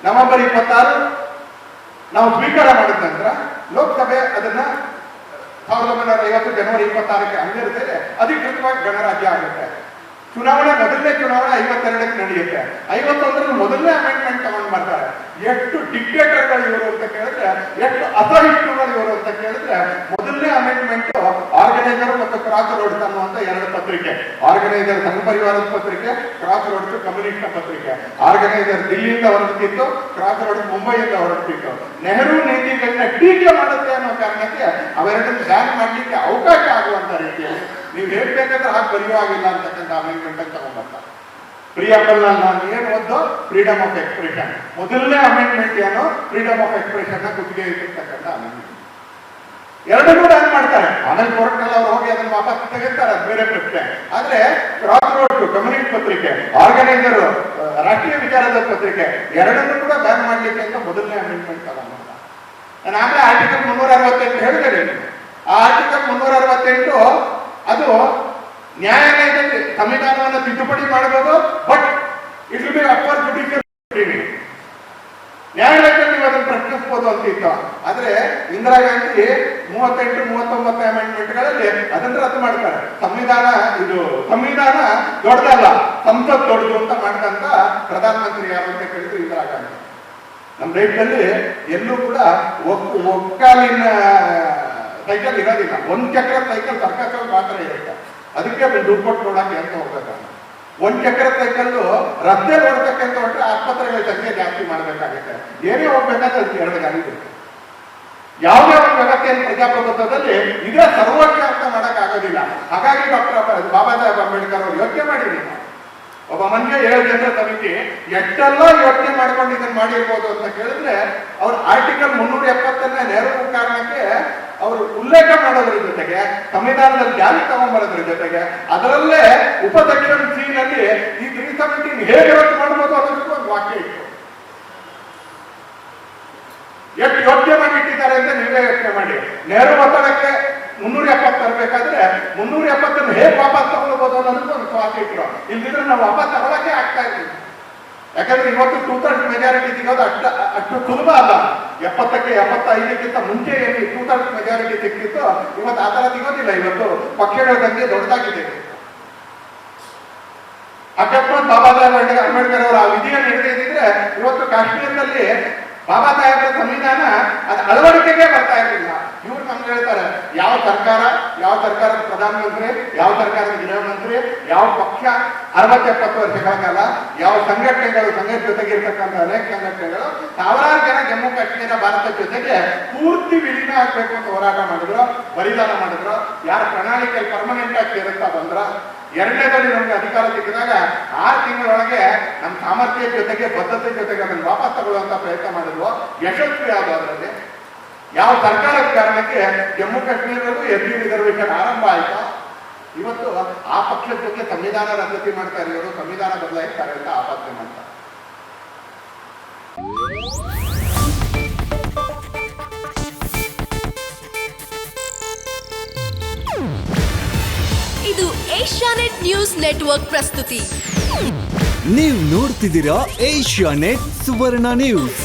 November 26 ನಾವು ಸ್ವೀಕಾರ ಮಾಡಿದ ನಂತರ ಲೋಕಸಭೆ ಅದನ್ನ 1950 ಜನವರಿ 26ಕ್ಕೆ ಹಂಗಿರ್ತದೆ ಅಧಿಕೃತವಾಗಿ ಗಣರಾಜ್ಯ ಆಗುತ್ತೆ. ಚುನಾವಣೆ ಮೊದಲನೇ ಚುನಾವಣೆ 52ಕ್ಕೆ ನಡೆಯುತ್ತೆ. 51ರಲ್ಲಿ ಮೊದಲನೇ ಅಮೆಂಡ್ಮೆಂಟ್ ತಗೊಂಡು ಬರ್ತಾರೆ. ಎಷ್ಟು ಡಿಕ್ಟೇಟರ್ಗಳು ಇವರು ಅಂತ ಕೇಳಿದ್ರೆ, ಎಷ್ಟು ಅಸಹಿಷ್ಣುಗಳು ಇವರು ಅಂತ ಕೇಳಿದ್ರೆ, ಮೊದಲನೇ ಅಮೆಂಡ್ಮೆಂಟ್ ಆರ್ಗನೈಸರ್ ಮತ್ತು ಕ್ರಾಸ್ ರೋಡ್ಸ್ ಅನ್ನುವಂತ 2 ಪತ್ರಿಕೆ. ಆರ್ಗನೈಸರ್ ಸಂಘ ಪರಿವಾರದ ಪತ್ರಿಕೆ, ಕ್ರಾಸ್ ರೋಡ್ಸ್ ಕಮ್ಯುನಿಸ್ಟ್ ಪತ್ರಿಕೆ. ಆರ್ಗನೈಸರ್ ದಿಲ್ಲಿಯಿಂದ ಹೊರಡ್ತಿತ್ತು, ಕ್ರಾಸ್ ರೋಡ್ಸ್ ಮುಂಬೈಯಿಂದ ಹೊರಡ್ತಿತ್ತು. ನೆಹರು ನೀತಿಗಳನ್ನ ಟೀಕೆ ಮಾಡುತ್ತೆ ಅನ್ನೋ ಕಾರಣಕ್ಕೆ ಅವೆರಡನ್ನು ಬ್ಯಾನ್ ಮಾಡ್ಲಿಕ್ಕೆ ಅವಕಾಶ ಆಗುವಂತ ರೀತಿಯಲ್ಲಿ ನೀವು ಹೇಳ್ಬೇಕಾದ್ರೆ ಹಾಗೆ ಬರೆಯುವಾಗಿಲ್ಲ ಅಂತಕ್ಕಂಥ ಅಮೆಂಡ್ಮೆಂಟ್ ಅಂತ ತಗೊಂಡ್ಬರ್ತಾರೆ. ಪ್ರಿಯಾಂಬಲ್ ನಾನು ಏನು ಒಂದು ಫ್ರೀಡಮ್ ಆಫ್ ಎಕ್ಸ್ಪ್ರೆಷನ್, ಮೊದಲನೇ ಅಮೆಂಡ್ಮೆಂಟ್ ಏನು ಫ್ರೀಡಮ್ ಆಫ್ ಎಕ್ಸ್ಪ್ರೆಷನ್ ಗುತ್ತಿಗೆ ಇಟ್ಟಿರ್ತಕ್ಕಂಥ ಅಮೆಂಡ್ಮೆಂಟ್. ಎರಡನ್ನೂ ಬ್ಯಾನ್ ಮಾಡ್ತಾರೆ. ಆಮೇಲೆ ಕೋರ್ಟ್ನಲ್ಲಿ ಅವ್ರು ಹೋಗಿ ಅದನ್ನು ವಾಪಸ್ ತೆಗಿತಾರೆ, ಅದು ಬೇರೆ ಪ್ರಶ್ನೆ. ಆದ್ರೆ ಕ್ರಾಸ್ ರೋಡ್ ಕಮ್ಯುನಿಸ್ಟ್ ಪತ್ರಿಕೆ, ಆರ್ಗನೈಸರ್ ರಾಷ್ಟ್ರೀಯ ವಿಚಾರದ ಪತ್ರಿಕೆ ಎರಡನ್ನೂ ಕೂಡ ಬ್ಯಾನ್ ಮಾಡ್ಲಿಕ್ಕೆ ಅಂತ ಮೊದಲನೇ ಅಮೆಂಡ್ಮೆಂಟ್ ತಗೊಂಡ್ಬರ್ತಾರೆ. ನಾನು ಆಮೇಲೆ ಆರ್ಟಿಕಲ್ 368 ಹೇಳಿದ್ದೇನೆ. ಆ ಆರ್ಟಿಕಲ್ 368 ಅದು ನ್ಯಾಯಾಲಯದಲ್ಲಿ ಸಂವಿಧಾನವನ್ನು ತಿದ್ದುಪಡಿ ಮಾಡಬಹುದು, but it will be upper judicial. ನ್ಯಾಯಾಲಯದಲ್ಲಿ ನೀವು ಅದನ್ನು ಪ್ರಶ್ನಿಸಬಹುದು ಅಂತಿತ್ತು. ಆದ್ರೆ ಇಂದಿರಾ ಗಾಂಧಿ 38, 39 ಅಮೆಂಡ್ಮೆಂಟ್ಗಳಲ್ಲಿ ಅದನ್ನು ರದ್ದು ಮಾಡ್ತಾರೆ. ಸಂವಿಧಾನ ದೊಡ್ಡದಲ್ಲ, ಸಂಸತ್ ದೊಡ್ಡದು ಅಂತ ಮಾಡಿದಂತ ಪ್ರಧಾನಮಂತ್ರಿ ಯಾರು ಅಂತ ಕೇಳಿದ್ರು ಇಂದಿರಾ ಗಾಂಧಿ. ನಮ್ಮ ದೇಶದಲ್ಲಿ ಎಲ್ಲೂ ಕೂಡ ಒಕ್ಕಾಲಿನ ಸೈಕಲ್ ಇರೋದಿಲ್ಲ. ಒಂದು ಚಕ್ರ ಸೈಕಲ್ ಸರ್ಕಾರದಲ್ಲಿ ಮಾತ್ರ ಇರುತ್ತೆ. ಅದಕ್ಕೆ ದುಡ್ಡು ಕೊಟ್ಟು ನೋಡಕ್ಕೆ ಅಂತ ಹೋಗ್ಬೇಕಲ್ಲ. ಒಂದು ಚಕ್ರ ಸೈಕಲ್ ರಸ್ತೆ ನೋಡ್ಬೇಕಂತ ಹೊಟ್ಟರೆ ಆಸ್ಪತ್ರೆಗಳ ಸಂಖ್ಯೆ ಜಾಸ್ತಿ ಮಾಡಬೇಕಾಗುತ್ತೆ. ಏನೇ ಹೋಗ್ಬೇಕಾದ್ರೆ ಅದಕ್ಕೆ 2 ಗಾಡಿ ಬೇಕು. ಯಾವುದೇ ಒಂದು ವ್ಯವಸ್ಥೆಯನ್ನು ಪ್ರಜಾಪ್ರಭುತ್ವದಲ್ಲಿ ಇದೇ ಸರ್ವೋಚ್ಚ ಅಂತ ಮಾಡಕ್ ಆಗೋದಿಲ್ಲ. ಹಾಗಾಗಿ ಡಾಕ್ಟರ್ ಬಾಬಾ ಸಾಹೇಬ್ ಅಂಬೇಡ್ಕರ್ ಅವರು ಯೋಚನೆ ಮಾಡಿರಿ, ಒಬ್ಬ ಮನುಷ್ಯ 7 ಜನರ ಸಮಿತಿ ಎಷ್ಟೆಲ್ಲ ಯೋಚನೆ ಮಾಡ್ಕೊಂಡು ಇದನ್ನು ಮಾಡಿರ್ಬೋದು ಅಂತ ಕೇಳಿದ್ರೆ, ಅವ್ರ ಆರ್ಟಿಕಲ್ 370 ನೆಹರು ಕಾರಣಕ್ಕೆ ಅವರು ಉಲ್ಲೇಖ ಮಾಡೋದ್ರ ಜೊತೆಗೆ ಸಂವಿಧಾನದಲ್ಲಿ ಜಾರಿ ತಗೊಂಡ್ಬರೋದ್ರ ಜೊತೆಗೆ ಅದರಲ್ಲೇ ಉಪಸೆಕ್ಷನ್ ಸಿ ನಲ್ಲಿ ಈ 370 ಹೇಗೆ ರದ್ದು ಮಾಡಬಹುದು ಅನ್ನೋದಕ್ಕೂ ಒಂದು ವಾಕ್ಯ ಇತ್ತು. ಎಷ್ಟು ಯೋಚನೆ ಮಾಡಿ ಇಟ್ಟಿದ್ದಾರೆ ಅಂತ ನೀವೇ ಯೋಚನೆ ಮಾಡಿ. ನೆಹರು ಒತ್ತಡಕ್ಕೆ 370 ತರಬೇಕಾದ್ರೆ 370 ಹೇಗೆ ವಾಪಸ್ ತಗೊಳ್ಬಹುದು ಅನ್ನೋದಕ್ಕೂ ಒಂದು ವಾಕ್ಯ ಇಟ್ಟರು. ಇಲ್ದಿದ್ರೆ ನಾವು ವಾಪಸ್ ತಗೊಳಕ್ಕೆ ಆಗ್ತಾ ಇರ್ತೀವಿ. ಯಾಕಂದ್ರೆ ಇವತ್ತು 2/3 ಮೆಜಾರಿಟಿ ಸಿಗೋದು ಅಷ್ಟು ಸುಲಭ ಅಲ್ಲ. 70ಕ್ಕೆ 75ಕ್ಕಿಂತ ಮುಂಚೆ ಏನು 2/3 ಮೆಜಾರಿಟಿ ಸಿಕ್ತಿತ್ತು, ಇವತ್ತು ಆ ತರ ಸಿಗೋದಿಲ್ಲ. ಇವತ್ತು ಪಕ್ಷಗಳ ಸಂಖ್ಯೆ ದೊಡ್ಡದಾಗಿದೆ. ಅಕಸ್ಮಾತ್ ಬಾಬಾ ಸಾಹೇಬ್ ಅಂಬೇಡ್ಕರ್ ಅವರ ಆ ವಿಧಿಯನ್ನು ಹಿಡಿದಿದ್ರೆ ಇವತ್ತು ಕಾಶ್ಮೀರದಲ್ಲಿ ಬಾಬಾ ಸಾಹೇಬರ ಸಂವಿಧಾನ ಅದು ಅಳವಡಿಕೆಗೆ ಬರ್ತಾ ಇರಲಿಲ್ಲ. ಇವ್ರು ನಮ್ಗೆ ಹೇಳ್ತಾರೆ, ಯಾವ ಸರ್ಕಾರದ ಪ್ರಧಾನಮಂತ್ರಿ, ಯಾವ ಸರ್ಕಾರದ ಗೃಹ ಮಂತ್ರಿ, ಯಾವ ಪಕ್ಷ 60-70 ವರ್ಷಗಳ ಕಾಲ, ಯಾವ ಸಂಘಟನೆಗಳು, ಸಂಘದ ಜೊತೆಗೆ ಇರ್ತಕ್ಕಂಥ ಅನೇಕ ಸಂಘಟನೆಗಳು ಸಾವಿರಾರು ಜನ ಜಮ್ಮು ಕಾಶ್ಮೀರ ಭಾರತದ ಜೊತೆಗೆ ಪೂರ್ತಿ ವಿಲೀನ ಆಗ್ಬೇಕು ಅಂತ ಹೋರಾಟ ಮಾಡಿದ್ರು, ಬಲಿದಾನ ಮಾಡಿದ್ರು. ಯಾರ ಪ್ರಣಾಳಿಕೆಯಲ್ಲಿ ಪರ್ಮನೆಂಟ್ ಆಗಿ ಸೇರುತ್ತಾ ಬಂದ್ರ. ಎರಡನೇದಲ್ಲಿ ನಮ್ಗೆ ಅಧಿಕಾರ ಸಿಕ್ಕಿದಾಗ 6 ತಿಂಗಳೊಳಗೆ ನಮ್ಮ ಸಾಮರ್ಥ್ಯ ಜೊತೆಗೆ ಬದ್ಧತೆ ಜೊತೆಗೆ ಅದನ್ನು ವಾಪಸ್ ತಗೊಳ್ಳುವಂತ ಪ್ರಯತ್ನ ಮಾಡಿದ್ವು. ಯಶಸ್ವಿ ಆದ ಅದರಲ್ಲಿ ಯಾವ ಸರ್ಕಾರದ ಕಾರಣಕ್ಕೆ ಜಮ್ಮು ಕಾಶ್ಮೀರದಲ್ಲೂ SC ರಿಸರ್ವೇಶನ್ ಆರಂಭ ಆಯ್ತು. ಇವತ್ತು ಆ ಪಕ್ಷದ ಜೊತೆ ಸಂವಿಧಾನ ರದ್ದತಿ ಮಾಡ್ತಾ ಇರೋರು ಸಂವಿಧಾನ ಬದಲಾಯಿಸ್ತಾರೆ ಅಂತ ಆಪಾದನೆ ಮಾಡ್ತಾರೆ. ಇದು ಏಷ್ಯಾನೆಟ್ ನ್ಯೂಸ್ ನೆಟ್ವರ್ಕ್ ಪ್ರಸ್ತುತಿ. ನೀವು ನೋಡ್ತಿದ್ದೀರಾ ಏಷ್ಯಾನೆಟ್ ಸುವರ್ಣ ನ್ಯೂಸ್.